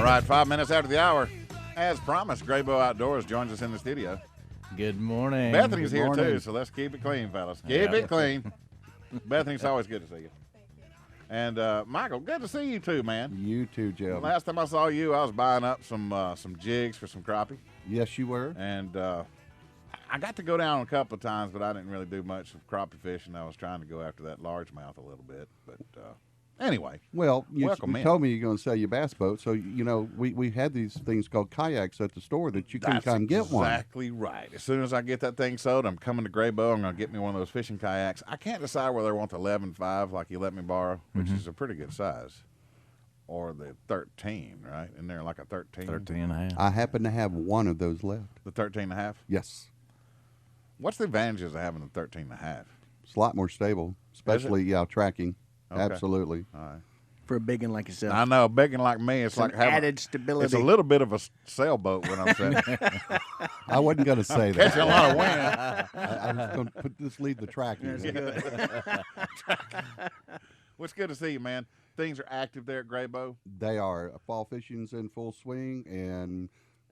right, 5 minutes after the hour. As promised, Grabow Outdoors joins us in the studio. Good morning. Bethany's Good here, morning. too, so let's keep it clean, fellas. Keep it clean. Bethany, it's always good to see you. And, Michael, good to see you, too, man. You too, Joe. Last time I saw you, I was buying up some jigs for some crappie. Yes, you were. And I got to go down a couple of times, but I didn't really do much of crappie fishing. I was trying to go after that largemouth a little bit. But anyway, Well, you welcome in. told me you're going to sell your bass boat, so we had these things called kayaks at the store that you can That's come get one. exactly right. As soon as I get that thing sold, I'm coming to Grabow. I'm going to get me one of those fishing kayaks. I can't decide whether I want the 11.5 like you let me borrow, which is a pretty good size, or the 13, right? Isn't there like a 13? 13 and a half. I happen to have one of those left. The 13.5? Yes, What's the advantages of having the 13.5? it's a lot more stable, especially tracking. Okay. Absolutely. All right. For a big one like yourself. I know, big and like me, it's like Some having added stability. It's a little bit of a sailboat when I'm saying. I wasn't going to say Catching a that. lot of wind. I was going to just leave the tracking. That's good. Well, it's good to see you, man. Things are active there at Grabow. They are. Fall fishing's in full swing, and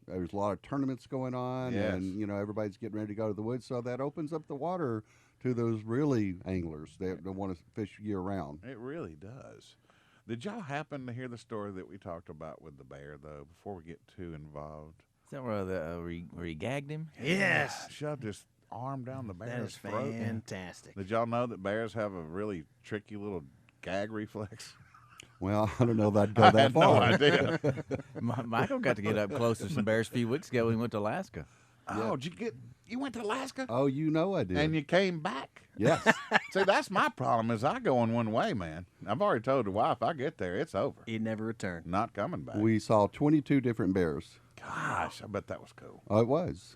there's a lot of tournaments going on, Yes. and everybody's getting ready to go to the woods. So that opens up the water to those really anglers that want to fish year round. It really does. Did y'all happen to hear the story that we talked about with the bear, though, before we get too involved? Is that where he gagged him? Yes. Shoved his arm down the That bear's is throat. fantastic. Did y'all know that bears have a really tricky little gag reflex? Well, I don't know that I'd go I that had no far. idea. Michael got to get up close to some bears a few weeks ago when he went to Alaska. Oh, you went to Alaska? Oh, I did. And you came back? Yes. See, that's my problem is I go in one way, man. I've already told the wife I get there, it's over. He'd never return. Not coming back. We saw 22 different bears. Gosh, I bet that was cool. Oh, it was.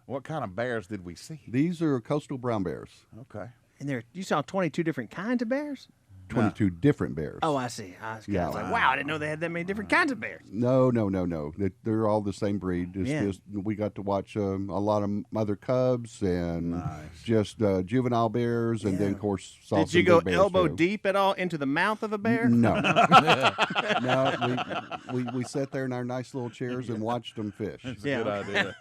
What kind of bears did we see? These are coastal brown bears. Okay. And you saw 22 different kinds of bears? 22 different bears. Oh, I see. I was Yeah. like, wow, I didn't know they had that many different kinds of bears. No. They're all the same breed. It's Yeah. just we got to watch a lot of mother cubs and Nice. just juvenile bears, and then of course saw Did some you go big bears, elbow too. deep at all into the mouth of a bear? No, no. We sat there in our nice little chairs and watched them fish. That's a Yeah. good idea.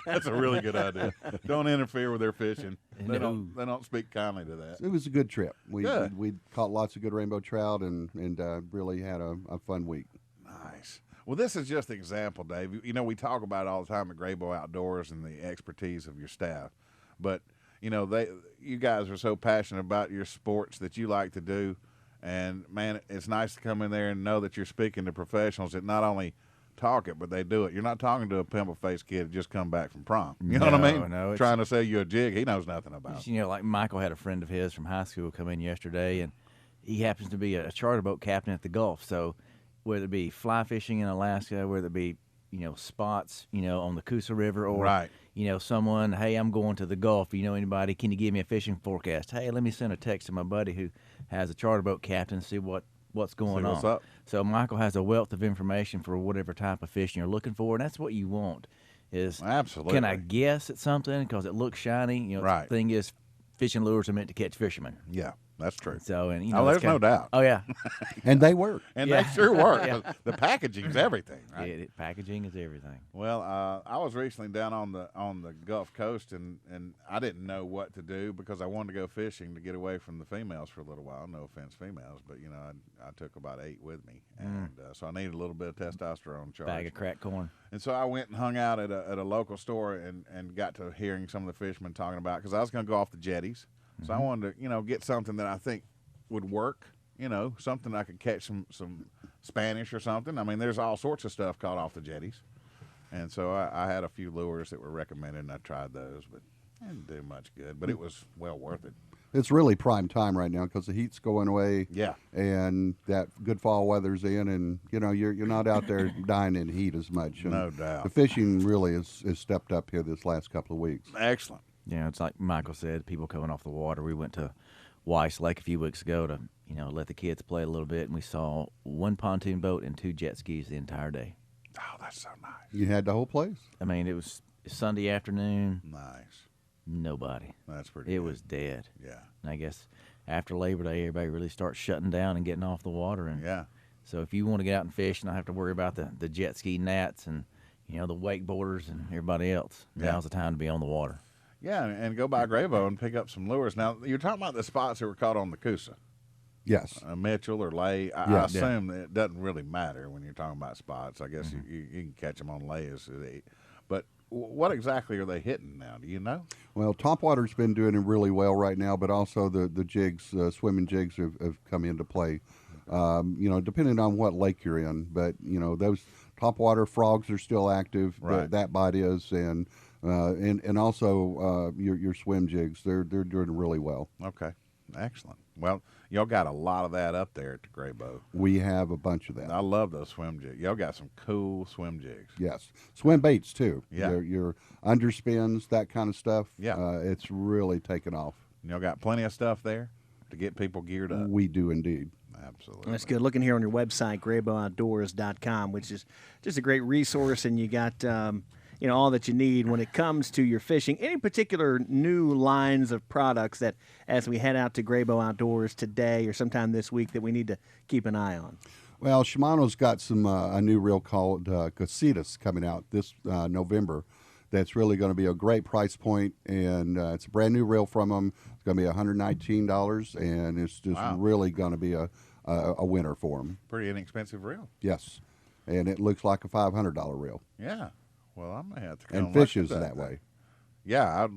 That's a really good idea. Don't interfere with their fishing. They No. don't speak kindly to that. It was a good trip. Good. We caught lots of good rainbow trout and really had a fun week. Nice. Well, this is just an example, Dave. You know, we talk about it all the time at Grabow Outdoors and the expertise of your staff. But, you guys are so passionate about your sports that you like to do. And, man, it's nice to come in there and know that you're speaking to professionals that not only talk it, but they do it. You're not talking to a pimple-faced kid that just come back from prom. You know what I mean? No, Trying to sell you a jig he knows nothing about. Like Michael had a friend of his from high school come in yesterday, and he happens to be a charter boat captain at the Gulf. So whether it be fly fishing in Alaska, whether it be spots on the Coosa River, or Right. Someone, hey, I'm going to the Gulf. You know anybody? Can you give me a fishing forecast? Hey, let me send a text to my buddy who has a charter boat captain, see what's going See what's on. up. So Michael has a wealth of information for whatever type of fishing you're looking for, and that's what you want. Is Absolutely. Can I guess at something because it looks shiny? Right. The thing is, fishing lures are meant to catch fishermen. Yeah, that's true. So and Oh, there's no doubt. Oh yeah, And they work. And Yeah. they sure work. Yeah. The packaging's everything, right? packaging is everything. Well, I was recently down on the Gulf Coast, and I didn't know what to do because I wanted to go fishing to get away from the females for a little while. No offense, females, but I took about 8 with me, and so I needed a little bit of testosterone charge. Bag of cracked corn. And so I went and hung out at a local store and got to hearing some of the fishermen talking about, because I was going to go off the jetties, so I wanted to get something that I think would work. Something I could catch some Spanish or something. I mean, there's all sorts of stuff caught off the jetties. And so I had a few lures that were recommended, and I tried those, but it didn't do much good. But it was well worth it. It's really prime time right now because the heat's going away. Yeah. And that good fall weather's in, and you're not out there dying in heat as much. And No doubt. The fishing really has stepped up here this last couple of weeks. Excellent. It's like Michael said, people coming off the water. We went to Weiss Lake a few weeks ago to let the kids play a little bit, and we saw 1 pontoon boat and 2 jet skis the entire day. Oh, that's so nice. You had the whole place. I mean, it was Sunday afternoon. Nice. Nobody. That's pretty It good. was dead. Yeah. And I guess after Labor Day, everybody really starts shutting down and getting off the water. And Yeah. So if you want to get out and fish and not have to worry about the jet ski gnats and the wakeboarders and everybody else, now's the time to be on the water. Yeah, and go by Grabow and pick up some lures. Now, you're talking about the spots that were caught on the Coosa. Yes. Mitchell or Lay. I assume that it doesn't really matter when you're talking about spots. I guess you can catch them on Lay. But what exactly are they hitting now? Do you know? Well, topwater's been doing it really well right now, but also the jigs, swimming jigs have come into play. Depending on what lake you're in. But, those topwater frogs are still active. Right. That bite is. And also your swim jigs, they're doing really well. Okay. Excellent. Well, y'all got a lot of that up there at the Grabow. We have a bunch of that. I love those swim jigs. Y'all got some cool swim jigs. Yes. Swim baits, too. Yeah. Your underspins, that kind of stuff. Yeah. It's really taken off. Y'all got plenty of stuff there to get people geared up. We do indeed. Absolutely. That's good. Looking here on your website, GrabowOutdoors.com, which is just a great resource, and you got all that you need when it comes to your fishing. Any particular new lines of products that, as we head out to Grabow Outdoors today or sometime this week, that we need to keep an eye on? Well, Shimano's got some a new reel called Casitas coming out this November. That's really going to be a great price point, and it's a brand new reel from them. It's going to be $119, and it's just really going to be a winner for them. Pretty inexpensive reel. Yes, and it looks like a $500 reel. Yeah. Well, I'm gonna have to. And fishes that way. Yeah,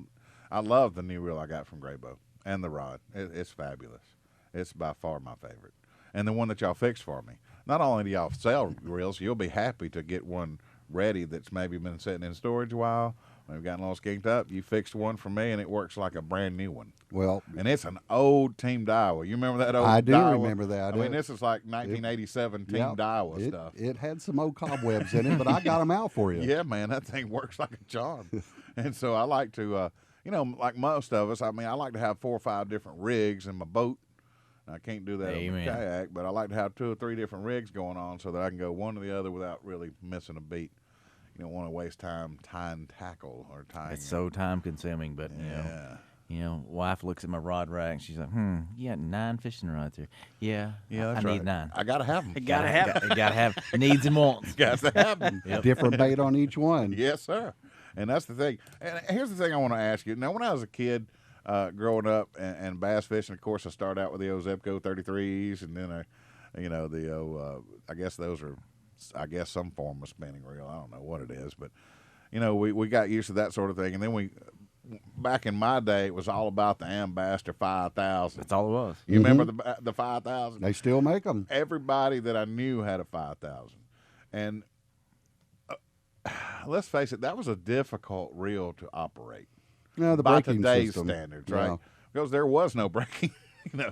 I love the new reel I got from Grabow and the rod. It's fabulous. It's by far my favorite, and the one that y'all fixed for me. Not only do y'all sell reels, you'll be happy to get one ready that's maybe been sitting in storage a while. We've gotten a little skinked up. You fixed one for me, and it works like a brand new one. Well, and it's an old Team Daiwa. You remember that old? I do Daiwa? remember that. I mean, this is like 1987 Team Daiwa stuff. It had some old cobwebs in it, but I got them out for you. Yeah, man, that thing works like a charm. And so I like to, like most of us. I mean, I like to have 4 or 5 different rigs in my boat. I can't do that in a kayak, but I like to have 2 or 3 different rigs going on so that I can go one to the other without really missing a beat. You don't want to waste time tying tackle or tying. It's so time consuming, but wife looks at my rod rack and she's like, you got 9 fishing rods here. Yeah, that's I need 9. I gotta have them. You gotta have needs and wants. Got to have them. Different bait on each one. Yes, sir. And that's the thing. And here's the thing I want to ask you. Now, when I was a kid, growing up and bass fishing, of course, I started out with the old Zebco 33s, and then I guess those are. I guess some form of spinning reel. I don't know what it is, but we got used to that sort of thing. And then back in my day, it was all about the Ambassador 5000. That's all it was. You remember the 5000? They still make them. Everybody that I knew had a 5000, and let's face it, that was a difficult reel to operate. Yeah, the by braking today's system. standards, right? Yeah. Because there was no braking.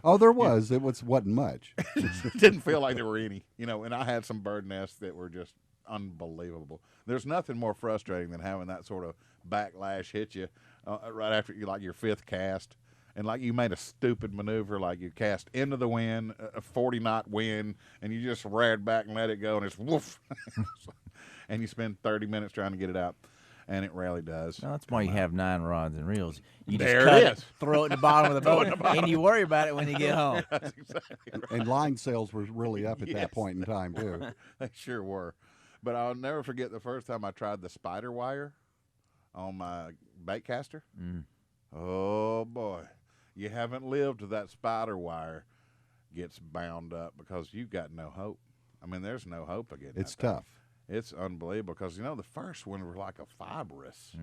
Oh, there was. It wasn't much. Didn't feel like there were any, and I had some bird nests that were just unbelievable. There's nothing more frustrating than having that sort of backlash hit you right after your 5th cast, and like you made a stupid maneuver, like you cast into the wind, a 40-knot wind, and you just reared back and let it go, and it's woof, and you spend 30 minutes trying to get it out. And it rarely does. No, that's why you have 9 rods and reels. You just There cut it is. throw it in the bottom of the boat, and you worry about it when you get home. That's exactly right. And line sales were really up at Yes. that point in time, too. They sure were. But I'll never forget the first time I tried the spider wire on my bait caster. Oh, boy. You haven't lived till that spider wire gets bound up, because you've got no hope. I mean, there's no hope of getting It's that thing. tough. It's unbelievable, because, the first one was like a fibrous.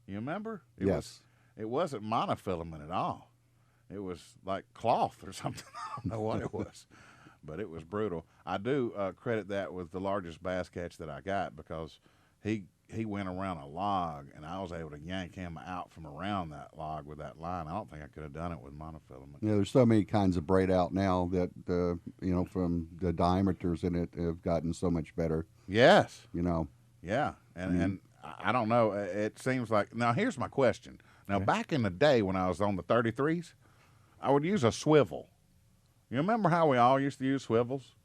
You remember? Yes. It wasn't monofilament at all. It was like cloth or something. I don't know what it was, but it was brutal. I do credit that with the largest bass catch that I got, because he went around a log, and I was able to yank him out from around that log with that line. I don't think I could have done it with monofilament. Yeah, there's so many kinds of braid out now that, from the diameters in it have gotten so much better. Yes. Yeah. And I don't know. It seems like, now here's my question. Now, back in the day when I was on the 33s, I would use a swivel. You remember how we all used to use swivels?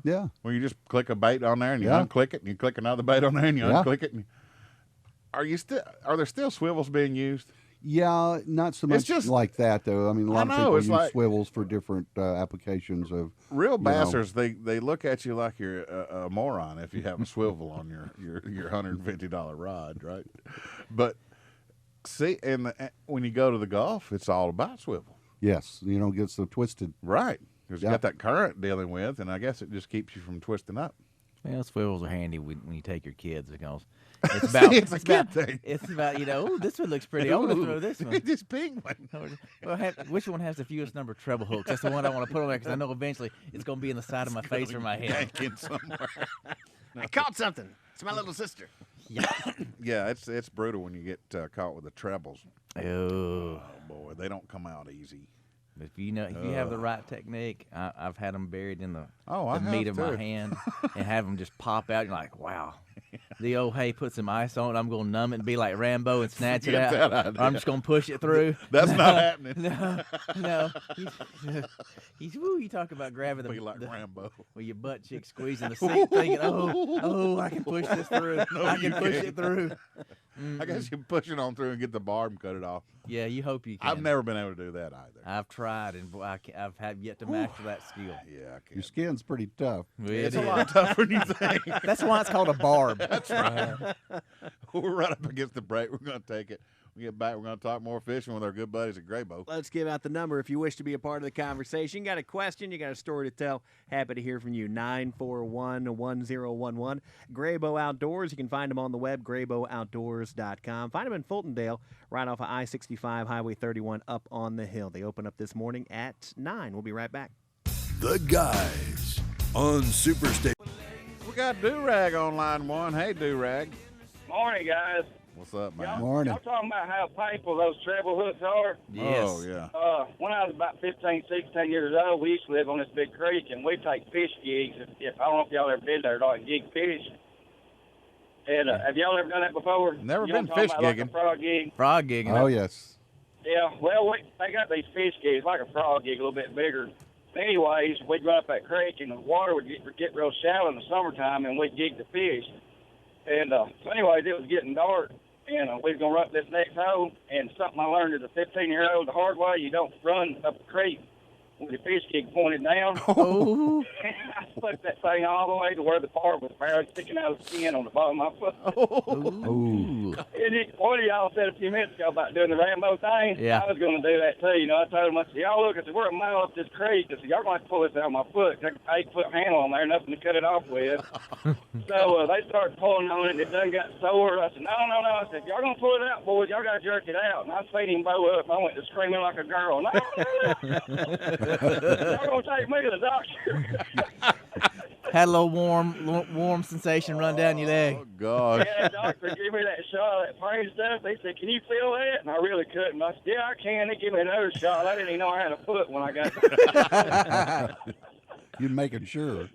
Yeah. Where you just click a bait on there and you Yeah. unclick it, and you click another bait on there and you Yeah. unclick it. Are there still swivels being used? Yeah, not so It's much just- like that though. I mean, a lot I of know, people it's use like- swivels for different applications of Real you know. bastards, they look at you like you're a moron if you have a swivel on your $150 rod, right? But see, when you go to the Gulf, it's all about swivel, Yes, you don't get so twisted. right? Because you Yeah. got that current dealing with, and I guess it just keeps you from twisting up. Well, swivels are handy when you take your kids because it's about it's a kid about, thing. It's about ooh, this one looks pretty. I want to throw this one. this pink one. Well, which one has the fewest number of treble hooks? That's the one I want to put on there because I know eventually it's going to be in the side of my face or my head. Yanking somewhere. I caught something. It's my little sister. Yeah, it's brutal when you get caught with the trebles. Oh, Oh boy, they don't come out easy. if you have the right technique, I've had them buried in the I meat have of my too. hand and have them just pop out. You're like, wow. The old hey, put some ice on it. I'm going to numb it and be like Rambo and snatch it Forget out. that Or idea. I'm just going to push it through. That's not happening. No. He's woo. You talk about grabbing Be the like Rambo. with your butt cheek squeezing the seat, thinking, oh, I can push this through. I can push it through. I guess you push it on through and get the barb and cut it off. Yeah, you hope you can. I've never been able to do that either. I've tried, and boy, I've had yet to master that skill. Yeah, I Your can't. skin's pretty tough. Well, It's it a is. lot tougher than you think. That's why it's called a barb. That's right. We're right up against the break. We're going to take it. When we get back, we're going to talk more fishing with our good buddies at Grabow. Let's give out the number if you wish to be a part of the conversation. Got a question? You got a story to tell? Happy to hear from you. 941-1011. Grabow Outdoors. You can find them on the web, grabowOutdoors.com. Find them in Fultondale, right off of I-65, Highway 31, up on the hill. They open up this morning at 9. We'll be right back. The guys on Superstation. We got Do-Rag on line one. Hey, Do-Rag. Morning, guys. What's up, man? Morning. Y'all talking about how painful those treble hooks are? Yes. Oh, yeah. When I was about 15, 16 years old, we used to live on this big creek, and we'd take fish gigs. If I don't know if y'all ever been there, like gig fish. And have y'all ever done that before? Never You know been what I'm fish talking about, gigging. Like a frog gig? Frog gigging. Oh yes. Yeah, well, they got these fish gigs, like a frog gig, a little bit bigger. Anyways, we'd run up that creek, and the water would get real shallow in the summertime, and we'd gig the fish. And so anyways, it was getting dark, and we was going to run up this next hole, and something I learned as a 15-year-old the hard way, you don't run up the creek with the fish gig pointed down. Oh. I put that thing all the way to where the part was barely sticking out of the skin on the bottom of my foot. Ooh. And one of y'all said a few minutes ago about doing the Rambo thing. Yeah. I was going to do that too. You know, I told them, I said, y'all look, I said, we're a mile up this creek. I said, y'all going to pull this out of my foot. There's an 8-foot handle on there, nothing to cut it off with. So they started pulling on it, and it done got sore. I said, no. I said, y'all going to pull it out, boys. Y'all got to jerk it out. And I seen him bow up. I went to screaming like a girl. No. Y'all going to take me to the doctor. Had a little warm sensation run down your leg. Oh, gosh. Yeah, the doctor gave me that shot of that pain stuff. They said, can you feel that? And I really couldn't. I said, yeah, I can. They gave me another shot. I didn't even know I had a foot when I got there. You're making sure.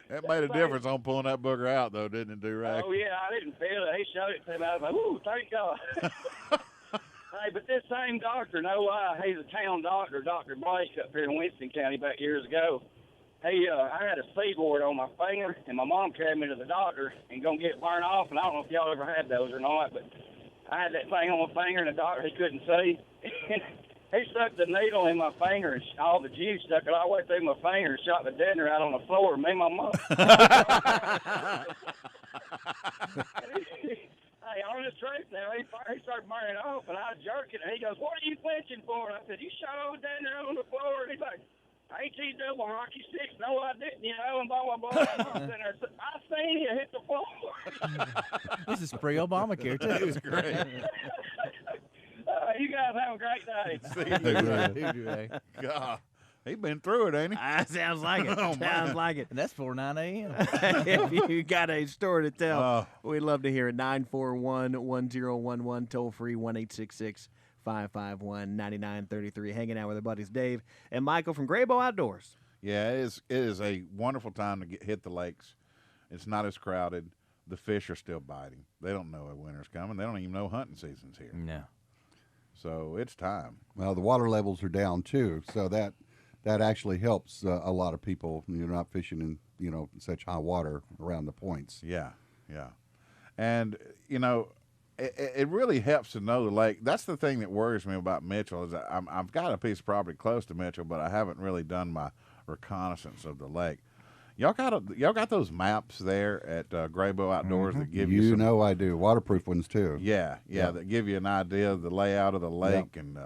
That made a difference on pulling that booger out, though, didn't it, Do-Rag? Oh, yeah, I didn't feel it. He showed it to me. I was like, ooh, thank God. Hey, but this same doctor, no lie, he's a town doctor, Dr. Blake, up here in Winston County back years ago. Hey, I had a seaboard on my finger, and my mom carried me to the doctor and gonna get it burned off. And I don't know if y'all ever had those or not, but I had that thing on my finger, and the doctor, he couldn't see. He stuck the needle in my finger, and all the juice stuck it all the way through my finger and shot the deadener out on the floor. Me and my mom. Hey, on the truth now, he started burning off, and I was jerking, and he goes, what are you flinching for? And I said, you shot old deadener out on the floor. And he's like, ain't you double hockey sticks? No, I didn't, you know, and blah, blah, blah. And I'm sitting there, I seen you hit the floor. This is pre-Obamacare, too. It was great. You guys have a great day. Do-Rag. God. He been through it, ain't he? Sounds like it. Oh, Sounds man. like it. And that's before 9 a.m. If you got a story to tell, Oh. we'd love to hear it. 941-1011, toll free 1-866-551-9933. Hanging out with our buddies Dave and Michael from Grabow Outdoors. Yeah, it is a wonderful time to hit the lakes. It's not as crowded. The fish are still biting. They don't know a winter's coming. They don't even know hunting season's here. No. So it's time. Well, the water levels are down too, so that actually helps a lot of people. You're not fishing in such high water around the points. Yeah, yeah. And, you know, it really helps to know the lake. That's the thing that worries me about Mitchell is that I've got a piece of property close to Mitchell, but I haven't really done my reconnaissance of the lake. Y'all got those maps there at Grabow Outdoors that give you You some, know I do. Waterproof ones too. yeah, that give you an idea of the layout of the lake, and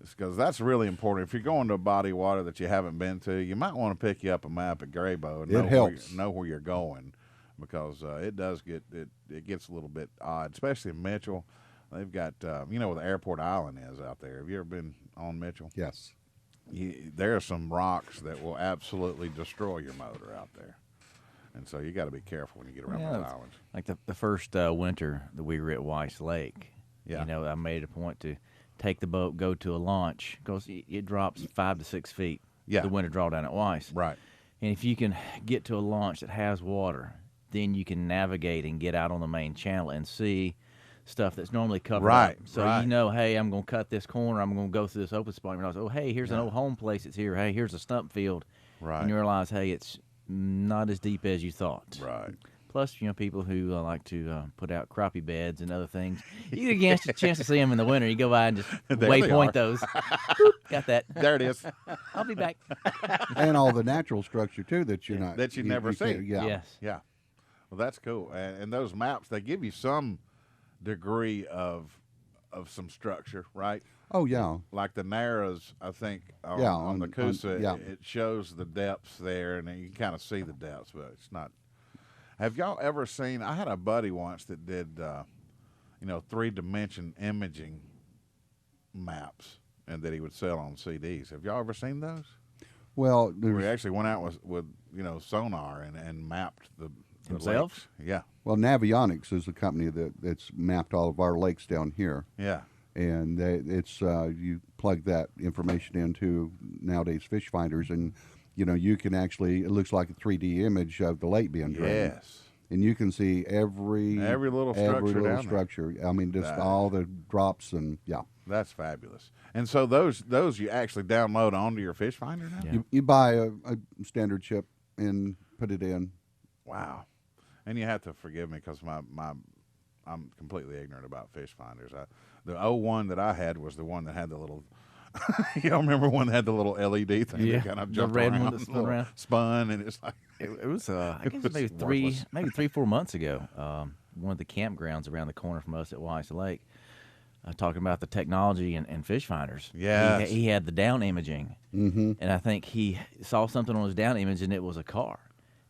because that's really important. If you're going to a body of water that you haven't been to, you might want to pick you up a map at Grabow and It helps. know where you're going, because it does get it gets a little bit odd, especially in Mitchell. They've got where the airport island is out there. Have you ever been on Mitchell? Yes. There are some rocks that will absolutely destroy your motor out there, and so you got to be careful when you get around those islands. Like the first winter that we were at Weiss Lake, Yeah. I made a point to take the boat, go to a launch, because it drops 5 to 6 feet. Yeah. The winter drawdown at Weiss. Right. And if you can get to a launch that has water, then you can navigate and get out on the main channel and see stuff that's normally covered Right, up. So right. hey, I'm going to cut this corner. I'm going to go through this open spot. And you realize, hey, here's an old home place that's here. Hey, here's a stump field. Right. And you realize, hey, it's not as deep as you thought. Right. Plus, people who like to put out crappie beds and other things, you get a chance to see them in the winter. You go by and just There they waypoint are. those. Boop, got that. There it is. I'll be back. And all the natural structure too that you're not That you never see. can't- Yeah. Yes. Yeah. Well, that's cool. And those maps, they give you some degree of some structure, right? Oh yeah. Like the Narrows, I think, on the on- Coosa, yeah. it shows the depths there, and you can kind of see the depths, but it's not. Have y'all ever seen? I had a buddy once that did, 3-dimension imaging maps, and that he would sell on CDs. Have y'all ever seen those? Well, Where he there's, actually went out with sonar and mapped the Himself? lakes. Yeah, Navionics is the company that's mapped all of our lakes down here. yeah. And it's you plug that information into nowadays fish finders, and you can actually, it looks like a 3D image of the lake being drained. Yes. And you can see every little structure down there. structure. I mean, just That all the drops and yeah. That's fabulous. And so those you actually download onto your fish finder now? Yeah. You buy a standard chip and put it in. Wow. And you have to forgive me because I'm completely ignorant about fish finders. The 01 that I had was the one that had the little you don't remember one that had the little LED thing Yeah, that kind of the jumped red around, one that spun around. spun, and it's like It was I It guess was maybe worthless. 3-4 months ago. One of the campgrounds around the corner from us at Weiss Lake, talking about the technology and fish finders. Yes. He had the down imaging, and I think he saw something on his down image, and it was a car.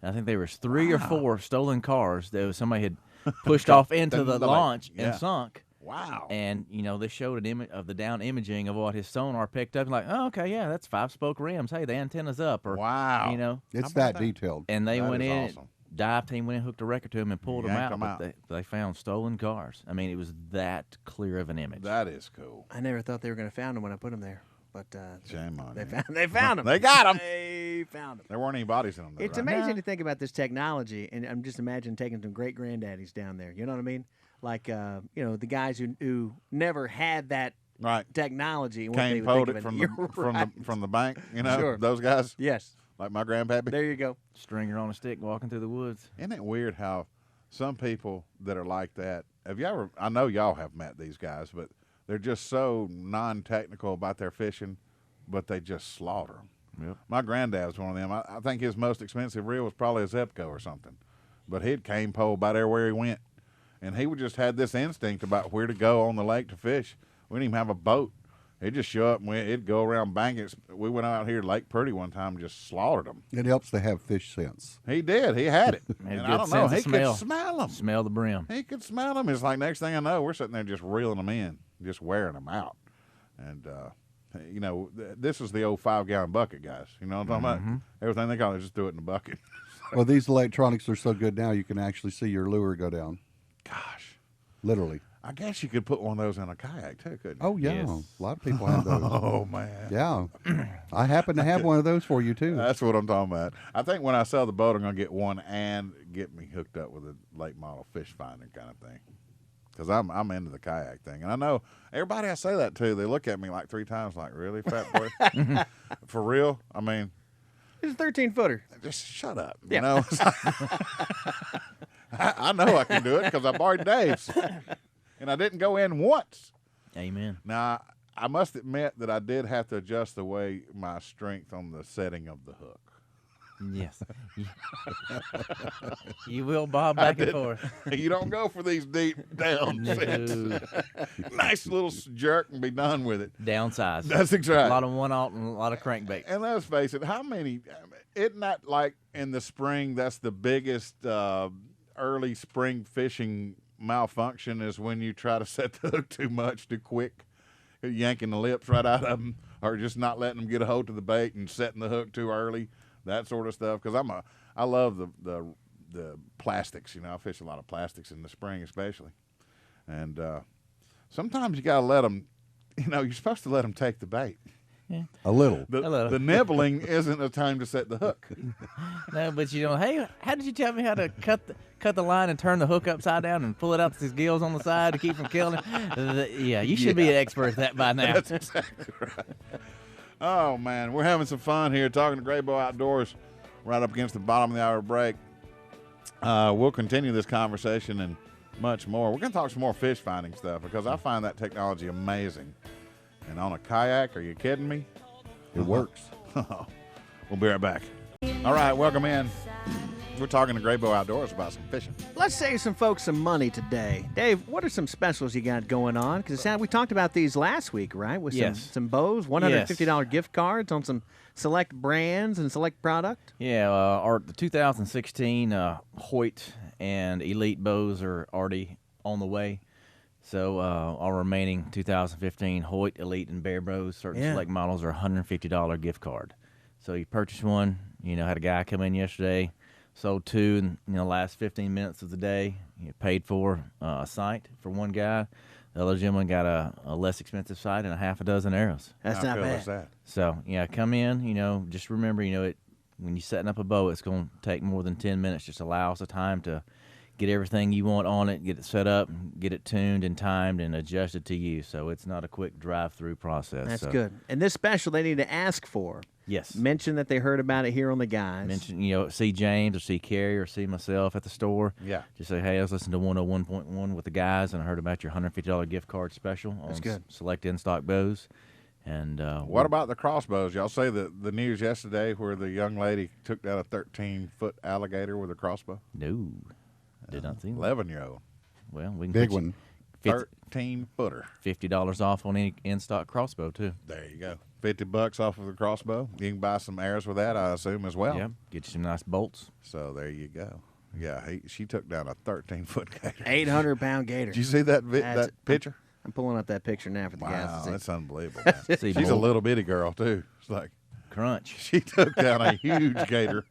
And I think there was 3 or 4 stolen cars that somebody had pushed off into the the lake. launch Yeah. and sunk. wow. And they showed an image of the down imaging of what his sonar picked up. And like, oh, okay, yeah, that's 5-spoke rims. Hey, the antenna's up, or Wow. It's about that that? detailed. And they That went is in, awesome. dive team went in, hooked a record to him, and pulled them Yanked out. 'em But out. they found stolen cars. I mean, it was that clear of an image. That is cool. I never thought they were going to find them when I put them there, but Shame on they you. found them. They got 'em. They found them. There weren't any bodies in them. Though, It's right? amazing to think about this technology, and I'm just imagining taking some great granddaddies down there. You know what I mean? Like the guys who never had that Right. technology. And what they Came would think pulled of it from You're the right. from the bank. You know, Sure. those guys Yes, like my grandpappy. there you go. Stringer on a stick walking through the woods. Isn't it weird how some people that are like that? Have you ever? I know y'all have met these guys, but they're just so non-technical about their fishing, but they just slaughter them. Yep. My granddad's one of them. I think his most expensive reel was probably a Zepco or something, but he'd cane pole about everywhere he went, and he would just had this instinct about where to go on the lake to fish. We didn't even have a boat. He'd just show up and it'd go around bankings. We went out here to Lake Purdy one time and just slaughtered them. It helps to have fish sense. He did. He had it. Had a And good I don't know. sense He of smell. could smell them. Smell the brim. He could smell them. It's like next thing I know, we're sitting there just reeling them in, just wearing them out. And, this is the old 5-gallon bucket, guys. You know what I'm talking about? Everything they got, they just do it in the bucket. Well, these electronics are so good now, you can actually see your lure go down, Gosh. literally. I guess you could put one of those in a kayak, too, couldn't you? Oh, yeah. Yes. A lot of people have those. Oh, man. Yeah. I happen to have one of those for you, too. That's what I'm talking about. I think when I sell the boat, I'm going to get one and get me hooked up with a late model fish finder kind of thing. Because I'm into the kayak thing. And I know everybody I say that to, they look at me like 3 times like, really, fat boy? For real? I mean, It's a 13-footer. just shut up. Yeah. You know? I know I can do it because I borrowed Dave's. and I didn't go in once. Amen. Now, I must admit that I did have to adjust the way my strength on the setting of the hook. Yes. You will bob back and forth. You don't go for these deep down sets. No. Nice little jerk and be done with it. Downsize. That's exactly. A lot of one-aught and a lot of crankbait. And let's face it, isn't that like in the spring, that's the biggest early spring fishing malfunction is when you try to set the hook too much, too quick, yanking the lips right out of them, or just not letting them get a hold of the bait and setting the hook too early, that sort of stuff. Because I love the plastics. I fish a lot of plastics in the spring especially. And sometimes you got to let them, you're supposed to let them take the bait. Yeah. A little. The nibbling isn't a time to set the hook. No, but hey, how did you tell me how to cut the line and turn the hook upside down and pull it out to his gills on the side to keep from killing him? Yeah, you should be an expert at that by now. That's exactly right. Oh, man, we're having some fun here talking to Grabow Outdoors right up against the bottom of the hour break. We'll continue this conversation and much more. We're going to talk some more fish finding stuff because I find that technology amazing. And on a kayak, are you kidding me? It works. We'll be right back. All right, welcome in. We're talking to Grabow Outdoors about some fishing. Let's save some folks some money today. Dave, what are some specials you got going on? Because we talked about these last week, right? With some bows, $150 gift cards on some select brands and select product. Yeah, the 2016 Hoyt and Elite bows are already on the way. So our remaining 2015 Hoyt, Elite, and Bear bows, certain select models, are $150 gift card. So you purchase one. Had a guy come in yesterday, sold two in the last 15 minutes of the day. He paid for a sight for one guy. The other gentleman got a less expensive sight and a half a dozen arrows. That's How not cool bad. is that? So come in. Just remember, when you're setting up a bow, it's going to take more than 10 minutes. Just allow us the time to get everything you want on it, get it set up, get it tuned and timed and adjusted to you. So it's not a quick drive-through process. That's good. And this special they need to ask for. Yes. Mention that they heard about it here on the Guys. Mention, see James or see Carrie or see myself at the store. Yeah. Just say, hey, I was listening to 101.1 with the guys and I heard about your $150 gift card special on select in-stock bows. And what about the crossbows? Y'all say the news yesterday where the young lady took down a 13-foot alligator with a crossbow? No. Did not see that. 11-year-old. Well, we can Big put one. 13-footer. $50 off on any in-stock crossbow, too. There you go. $50 off of the crossbow. You can buy some arrows with that, I assume, as well. Yeah, get you some nice bolts. So there you go. Yeah, she took down a 13-foot gator. 800-pound gator. Did you see that picture? I'm pulling up that picture now for the guys to Wow, see. that's unbelievable. Man. See, She's a little bitty girl, too. It's like crunch. she took down a huge gator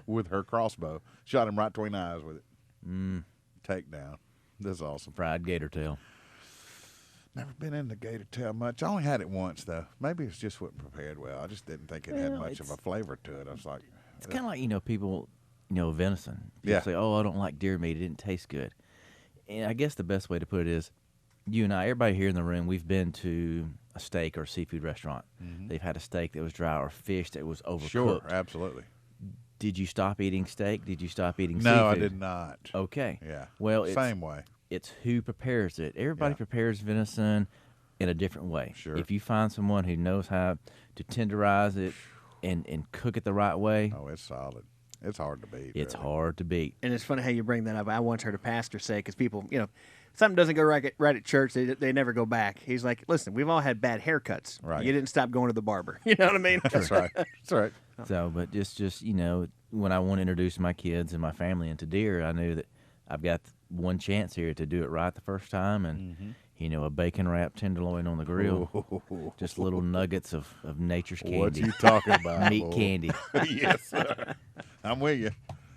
with her crossbow. Shot him right between the eyes with it. Takedown. This is awesome. Fried gator tail. Never been into gator tail much. I only had it once, though. Maybe it's just wasn't prepared well. I just didn't think it had much of a flavor to it. I was like, it's kind of like, people, venison. People Yeah. say, oh, I don't like deer meat. It didn't taste good. And I guess the best way to put it is, you and I, everybody here in the room, we've been to a steak or seafood restaurant. They've had a steak that was dry or fish that was overcooked. sure, absolutely. Did you stop eating steak? Did you stop eating No, seafood? I did not. Okay. Yeah. Well, Same way. It's who prepares it. Everybody prepares venison in a different way. Sure. If you find someone who knows how to tenderize it and cook it the right way, Oh, it's solid. It's hard to beat. it's really. hard to beat. And it's funny how you bring that up. I once heard a pastor say, because people, something doesn't go right at church, they never go back. He's like, listen, we've all had bad haircuts. Right. You didn't stop going to the barber. You know what I mean? That's right. That's right. So, but just when I want to introduce my kids and my family into deer, I knew that I've got one chance here to do it right the first time, and a bacon wrapped tenderloin on the grill, just little nuggets of nature's candy. What you talking about? Meat boy? candy. Yes, sir. I'm with you.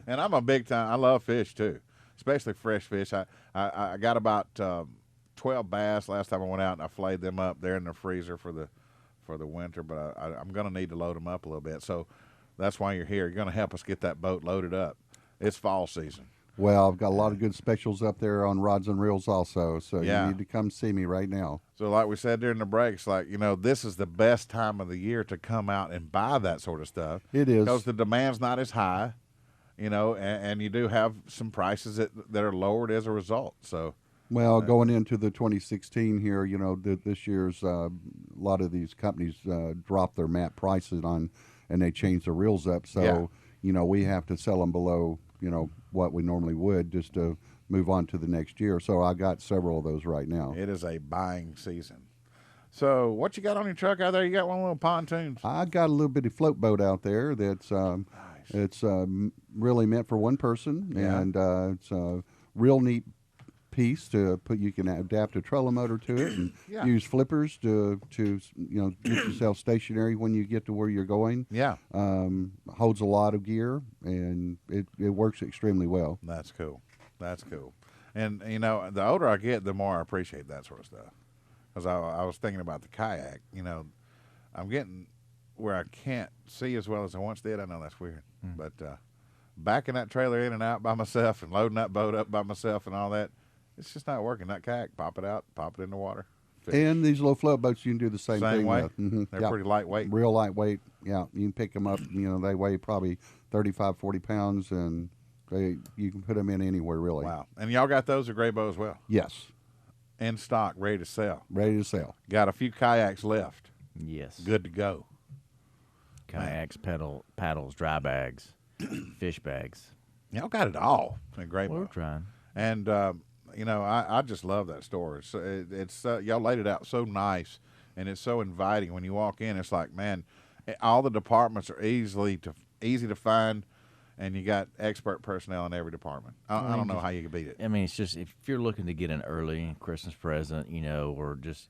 And I'm a big time. I love fish too, especially fresh fish. I got about 12 bass last time I went out, and I flayed them up. They're in the freezer for the winter, but I'm going to need to load them up a little bit. So that's why you're here. You're going to help us get that boat loaded up. It's fall season. Well, I've got a lot of good specials up there on rods and reels also, so Yeah. you need to come see me right now. So like we said during the breaks, this is the best time of the year to come out and buy that sort of stuff. It is. Because the demand's not as high, and you do have some prices that are lowered as a result. So Well, going into the 2016 here, you know, this year's a lot of these companies drop their MAP prices on, and they change the reels up. So, you know, we have to sell them below, you know, what we normally would just to move on to the next year. So I got several of those right now. It is a buying season. So what you got on your truck out there? You got one of little pontoons? I got a little bitty float boat out there that's it's really meant for one person, and it's a real neat piece to put. You can adapt a trolling motor to it and use flippers to you know, get yourself stationary when you get to where you're going. Yeah. Holds a lot of gear, and it works extremely well. That's cool. That's cool. And, you know, the older I get, the more I appreciate that sort of stuff. Because I was thinking about the kayak. You know, I'm getting where I can't see as well as I once did. I know that's weird. But backing that trailer in and out by myself and loading that boat up by myself and all that, it's just not working. That kayak, pop it out, pop it in the water. Fish. And these little float boats, you can do the same thing way? with. They're pretty lightweight. Real lightweight. Yeah, you can pick them up. You know, they weigh probably 35, 40 pounds, and you can put them in anywhere, really. Wow. And y'all got those at Grabow as well? Yes. In stock, ready to sell. Ready to sell. Got a few kayaks left. Yes. Good to go. Kayaks, paddles, dry bags, fish bags. Y'all got it all at Grabow. We're trying. And, you know, I just love that store. It's y'all laid it out so nice, and it's so inviting. When you walk in, it's like, man, all the departments are easy to find, and you got expert personnel in every department. I don't know how you can beat it. I mean, it's just if you're looking to get an early Christmas present, you know, or just,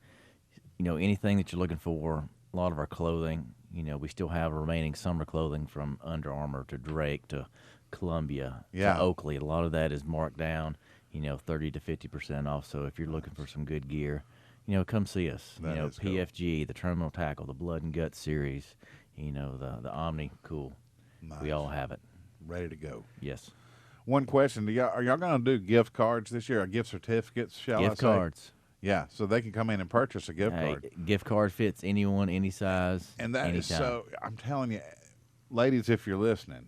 you know, anything that you're looking for, a lot of our clothing, you know, we still have remaining summer clothing from Under Armour to Drake to Columbia to Oakley. A lot of that is marked down, you know, 30 to 50% off. So if you're looking for some good gear, you know, come see us. That you know, is cool. PFG, the Terminal Tackle, the Blood and Guts series, you know, the Omni, cool. Nice. We all have it. Ready to go. Yes. One question: are y'all going to do gift cards this year, or gift certificates? Shall Gift I say? cards. Yeah, so they can come in and purchase a gift card. Gift card fits anyone, any size, And that is anytime. so. I'm telling you, ladies, if you're listening,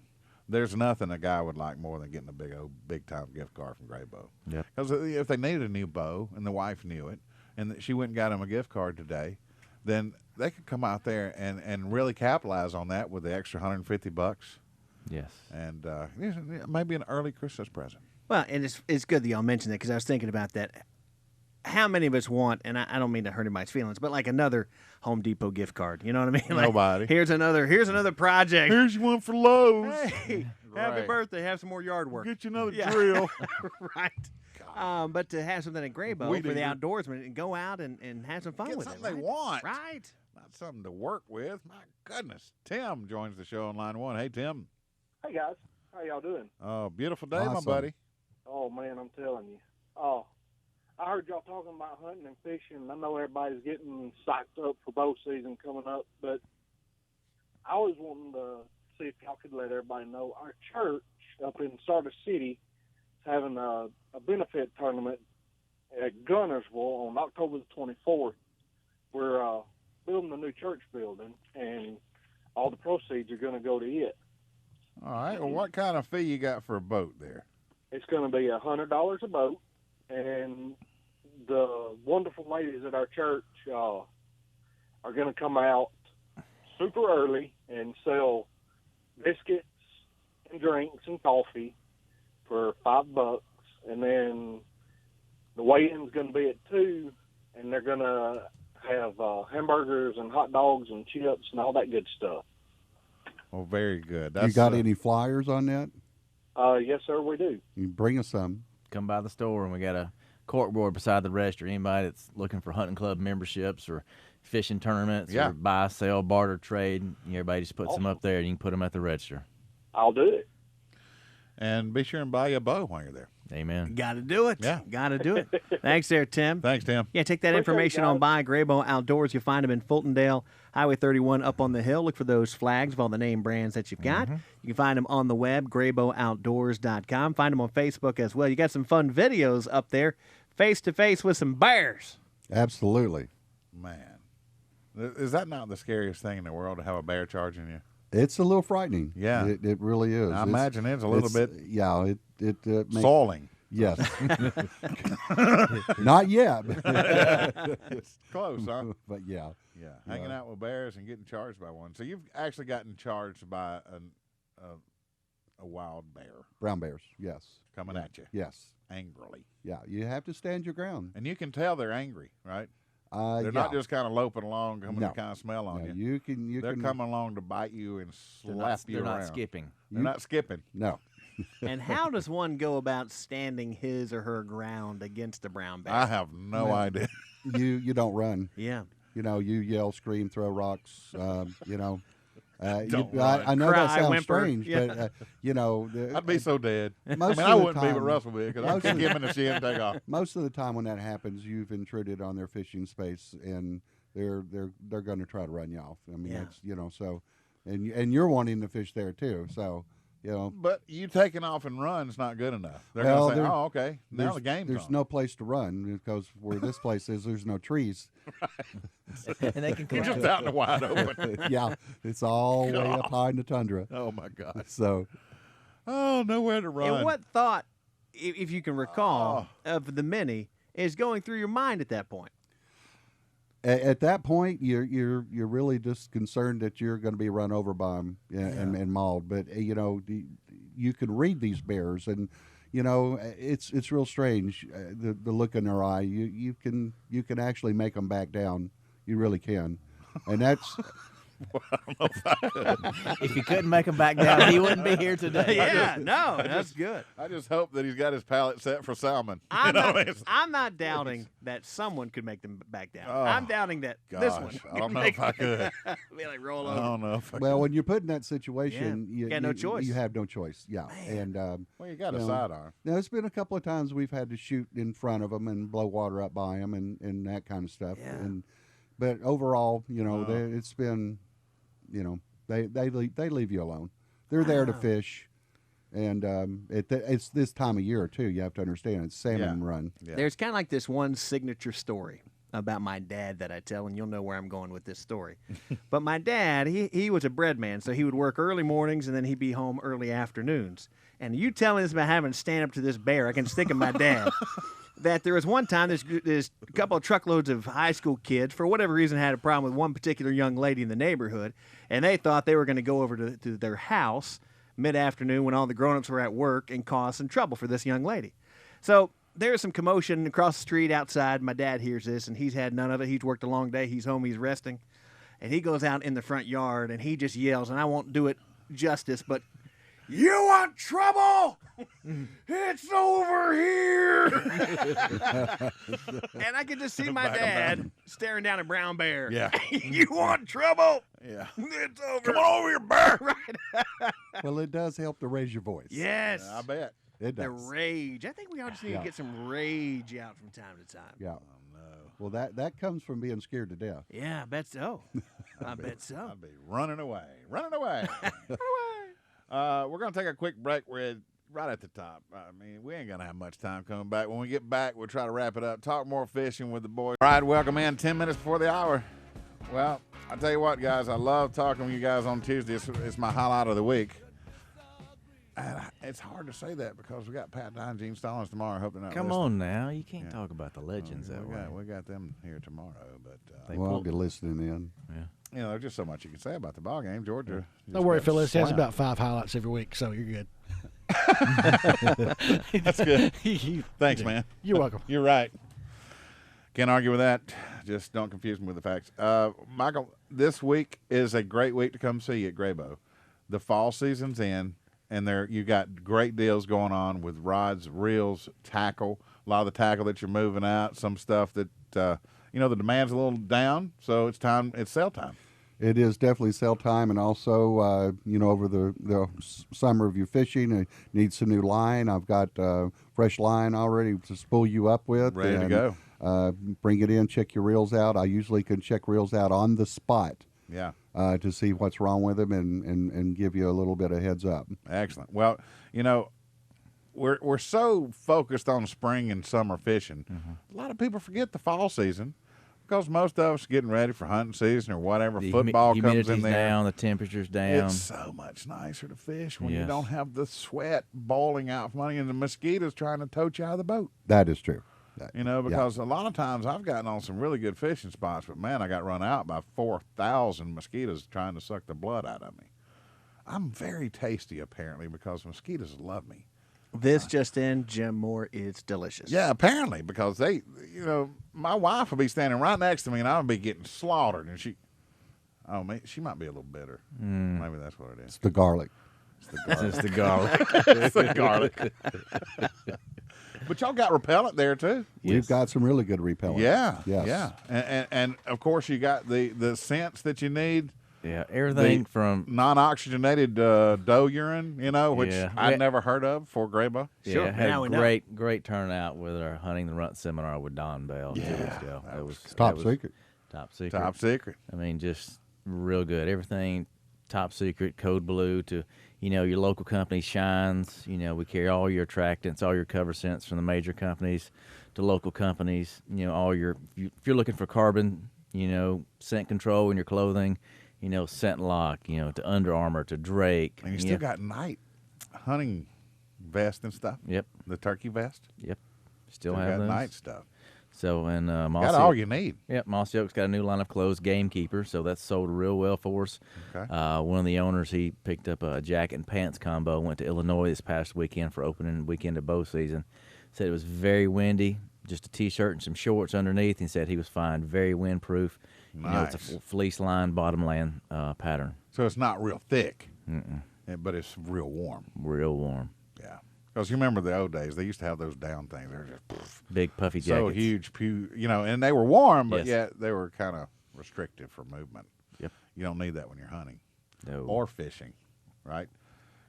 there's nothing a guy would like more than getting a big time gift card from Grabow. Yep. Because if they needed a new bow and the wife knew it, and she went and got him a gift card today, then they could come out there and really capitalize on that with the extra $150. Yes. And maybe an early Christmas present. Well, and it's good that y'all mentioned that because I was thinking about that. How many of us want, and I don't mean to hurt anybody's feelings, but like another Home Depot gift card? You know what I mean? Like, Nobody. Here's another project. Here's one for Lowe's. Hey, happy Right. birthday! Have some more yard work. Get you another Yeah. drill. Right. But to have something at Grabow We for the do. outdoorsmen and go out and have some fun Get with something it. they Right? want. Right. Not something to work with. My goodness. Tim joins the show on line one. Hey, Tim. Hey guys, how y'all doing? Oh, beautiful day, my Awesome. buddy. Oh man, I'm telling you. Oh, I heard y'all talking about hunting and fishing. I know everybody's getting psyched up for bow season coming up, but I was wanting to see if y'all could let everybody know our church up in Sardis City is having a benefit tournament at Gunnersville on October the 24th. We're building a new church building, and all the proceeds are going to go to it. All right. Well, what kind of fee you got for a boat there? It's going to be $100 a boat, and the wonderful ladies at our church are going to come out super early and sell biscuits and drinks and coffee for $5, and then the weigh-in's going to be at 2, and they're going to have hamburgers and hot dogs and chips and all that good stuff. Well, very good. You got any flyers on that? Yes, sir, we do. You bring us some. Come by the store, and we got a corkboard beside the register. Anybody that's looking for hunting club memberships or fishing tournaments or buy, sell, barter, trade, everybody just puts them up there, and you can put them at the register. I'll do it. And be sure and buy you a bow while you're there. Amen. Got to do it. Yeah. Got to do it. Thanks there, Tim. Thanks, Tim. Yeah, take that Appreciate information it, on guys. by Grabow Outdoors. You'll find them in Fultondale, Highway 31 up on the hill. Look for those flags of all the name brands that you've got. You can find them on the web, GrabowOutdoors.com. Find them on Facebook as well. You got some fun videos up there, face-to-face with some bears. Absolutely. Man. Is that not the scariest thing in the world to have a bear charging you? It's a little frightening. Yeah. It really is. I imagine it's a little bit Yeah, it makes, soiling. Yes. Not yet. It's close, huh? But yeah. Yeah, hanging out with bears and getting charged by one. So you've actually gotten charged by a wild bear Brown bears, yes. coming at you Yes. angrily. Yeah, you have to stand your ground. And you can tell they're angry, right? They're yeah. not just kind of loping along, coming No. to kind of smell on No, you. you They're can coming along to bite you and slap you They're around. not skipping. They're not skipping. No. And how does one go about standing his or her ground against a brown bear? I have no idea. You don't run. Yeah. You know, you yell, scream, throw rocks. You know, Don't I know Cry, that sounds whimper. strange, Yeah. but you know, I'd be so dead. most I of the wouldn't be, but time- Russell would, because I'd most kick of him in the shin and take off. most of the time when that happens, you've intruded on their fishing space, and they're going to try to run you off. I mean, Yeah. it's so, and you're wanting to fish there too. So, But you taking off and run is not good enough. They're Well, going to say, there- oh, okay, now the game's there's on. no place to run because where this place is, there's no trees. And they can You're come just out in the wide open. Yeah, it's all way up high in the tundra. Oh, my God. So, Oh, nowhere to run. And what thought, if you can recall, of the many is going through your mind at that point? at that point, you're really just concerned that you're going to be run over by them and mauled. But you can read these bears, and it's real strange the look in their eye. You can actually make them back down. You really can, and that's. If he couldn't make them back down, he wouldn't be here today. Yeah, no, that's good. I just hope that he's got his palate set for salmon. I'm, You know, not, it's- I'm not doubting that someone could make them back down. Oh, I'm doubting that this gosh, one. I don't know if I could. Be like roll I over. don't know if I Well, could. when you're put in that situation, You got no choice. You have no choice. Yeah, and Well, you got a you know, sidearm. now it's been a couple of times we've had to shoot in front of them and blow water up by them and that kind of stuff. Yeah. But overall, it's been, they leave you alone. They're there to fish, and it's this time of year too. You have to understand it's salmon run. Yeah. There's kind of like this one signature story about my dad that I tell, and you'll know where I'm going with this story. But my dad, he was a bread man, so he would work early mornings and then he'd be home early afternoons. And you telling us about having to stand up to this bear, I can stick of my dad. That there was one time there's a couple of truckloads of high school kids, for whatever reason, had a problem with one particular young lady in the neighborhood, and they thought they were going to go over to their house mid-afternoon when all the grown-ups were at work and cause some trouble for this young lady. So there's some commotion across the street outside. My dad hears this, and he's had none of it. He's worked a long day. He's home. He's resting. And he goes out in the front yard, and he just yells, and I won't do it justice, but, "You want trouble? It's over here!" And I could just see my dad staring down a brown bear. Yeah. "You want trouble? Yeah. It's over." Come on over here, bear. Right. Well, it does help to raise your voice. Yes. I bet. It The does. rage. I think we all just need Yeah. to get some rage out from time to time. Yeah. Well, that comes from being scared to death. Yeah, I bet so. I bet so. I'd be running away. Running away. We're going to take a quick break. We're right at the top. I mean, we ain't going to have much time coming back. When we get back, we'll try to wrap it up. Talk more fishing with the boys. All right, welcome in 10 minutes before the hour. Well, I tell you what, guys, I love talking with you guys on Tuesday. It's my highlight of the week. And it's hard to say that because we got Pat Dye and Gene Stallings tomorrow. I hope they're not Come listening. on now. You can't talk about the legends that way. We got them here tomorrow. But, They Well, I'll pulled- be listening in. there's just so much you can say about the ball game. Georgia. Don't worry, just got Phyllis. He has slammed. about 5 highlights every week, so you're good. That's good. Thanks, man. You're welcome. You're right. Can't argue with that. Just don't confuse me with the facts. Michael, this week is a great week to come see you at Grabow. The fall season's in, and you got great deals going on with rods, reels, tackle. A lot of the tackle that you're moving out, some stuff that the demand's a little down, so it's sale time. It is definitely sale time, and also, over the summer of your fishing, you need some new line. I've got fresh line already to spool you up with. Ready to go. Bring it in, check your reels out. I usually can check reels out on the spot. Yeah. To see what's wrong with them and give you a little bit of heads up. Excellent. Well, we're so focused on spring and summer fishing. A lot of people forget the fall season because most of us getting ready for hunting season or whatever. The Football comes in humidity's there. down, the temperature's down. It's so much nicer to fish when you Yes. don't have the sweat boiling out from under you and the mosquitoes trying to tote you out of the boat. That is true. You know, because a lot of times I've gotten on some really good fishing spots, but man, I got run out by 4,000 mosquitoes trying to suck the blood out of me. I'm very tasty, apparently, because mosquitoes love me. This just in, Jim Moore is delicious. Yeah, apparently, because they, you know, my wife will be standing right next to me and I'll be getting slaughtered. And she might be a little bitter. Maybe that's what it is. It's the garlic. It's the garlic. It's the garlic. But y'all got repellent there, too. We've got some really good repellent. Yeah. Yes. Yeah. And of course, you got the scents that you need. Yeah, everything from Non-oxygenated doe urine, you know, which Yeah. I'd never heard of for Grabow. Sure, had now a we know. great turnout with our hunting the runt seminar with Don Bell 2 weeks ago. that was Top that was secret. Top secret. Top secret. I mean, just real good. Everything top secret, code blue to, you know, your local company Shines. You know, we carry all your attractants, all your cover scents from the major companies to local companies. You know, all your, if you're looking for carbon, you know, scent control in your clothing, you know, Scent Lock, you know, to Under Armour, to Drake. And you still got night hunting vest and stuff. Yep. The turkey vest. Yep. Still Still have got those. night stuff. So, and Mossy Got all you need. Yep, Mossy Oak's got a new line of clothes, Gamekeeper, so that's sold real well for us. Okay. One of the owners, he picked up a jacket and pants combo, went to Illinois this past weekend for opening weekend of bow season. Said it was very windy, just a T-shirt and some shorts underneath. He said he was fine, very windproof. You know, it's a Nice. fleece line, bottomland pattern, So it's not real thick, but it's real warm. real warm. Yeah. Because you remember the old days, they used to have those down things. They were just Big puffy so jackets. huge, you know, and they were warm, but Yes. yet they were kind of restrictive for movement. Yep. You don't need that when you're hunting No. or fishing, right?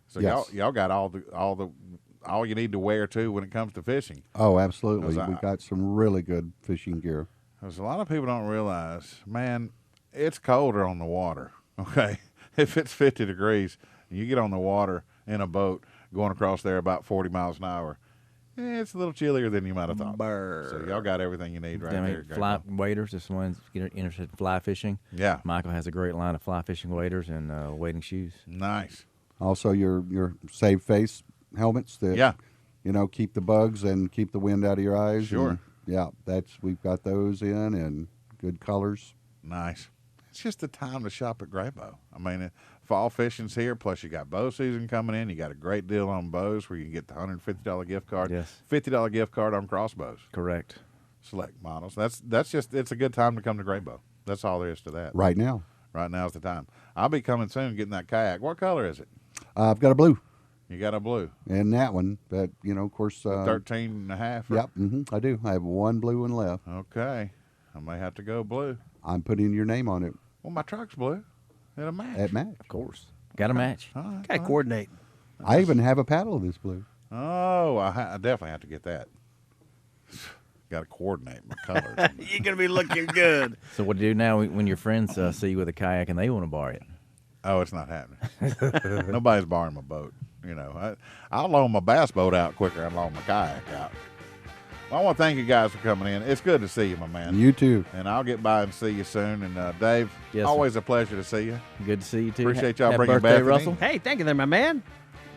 So Yes. y'all got all you need to wear too when it comes to fishing. Oh, absolutely. Because We've got some really good fishing gear. Because a lot of people don't realize, man, it's colder on the water. Okay, if it's 50 degrees and you get on the water in a boat going across there about 40 miles an hour, it's a little chillier than you might have thought. So y'all got everything you need right I mean, there. Greg. fly waders, if someone's interested in fly fishing. Yeah, Michael has a great line of fly fishing waders and wading shoes. nice. Also, your save face helmets that Yeah. you know keep the bugs and keep the wind out of your eyes. Sure. And, yeah, we've got those in and good colors. Nice. It's just the time to shop at Grabow. I mean, fall fishing's here, plus you got bow season coming in. You got a great deal on bows where you can get the $150 gift card. Yes. $50 gift card on crossbows. Correct. Select models. That's just, it's a good time to come to Grabow. That's all there is to that. Right now, Right now's the time. I'll be coming soon getting that kayak. What color is it? I've got a blue You got a blue. and that one, but you know, of course, 13 and a half. or- Yep, I do. I have one blue one left. Okay. I may have to go blue. I'm putting your name on it Well, my truck's blue. It'll match. at match. Of course. Got a match. All right. Got to coordinate. I even have a paddle of this blue. Oh, I definitely have to get that. Got to coordinate my colors. You're going to be looking good. So what do you do now when your friends see you with a kayak and they want to borrow it? Oh, it's not happening. Nobody's borrowing my boat. You know, I'll loan my bass boat out quicker than I loan my kayak out. Well, I want to thank you guys for coming in. It's good to see you, my man. You too. And I'll get by and see you soon. And Dave, Yes, sir. always a pleasure to see you. Good to see you too. Appreciate y'all Happy bringing birthday, Bethany. Russell. Hey, thank you there, my man.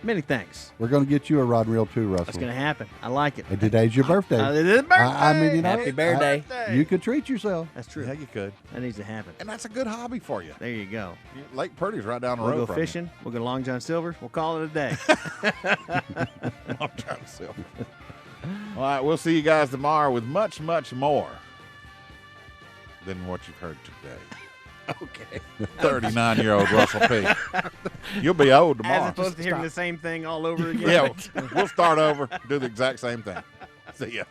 Many thanks. We're going to get you a rod and reel too, Russell. That's going to happen. I like it. And today's your birthday. It is birthday. I mean, you know, Happy birthday. You could treat yourself. That's true. Yeah, you could. That needs to happen. And that's a good hobby for you. There you go. Lake Purdy's right down the We'll road go from fishing. We'll go to Long John Silver. We'll call it a day. you. I'm trying to sell. All right, we'll see you guys tomorrow with much, much more than what you've heard today. Okay. 39-year-old Russell P. You'll be old tomorrow. As opposed to hearing the same thing all over again. Yeah, we'll start over, do the exact same thing. See ya.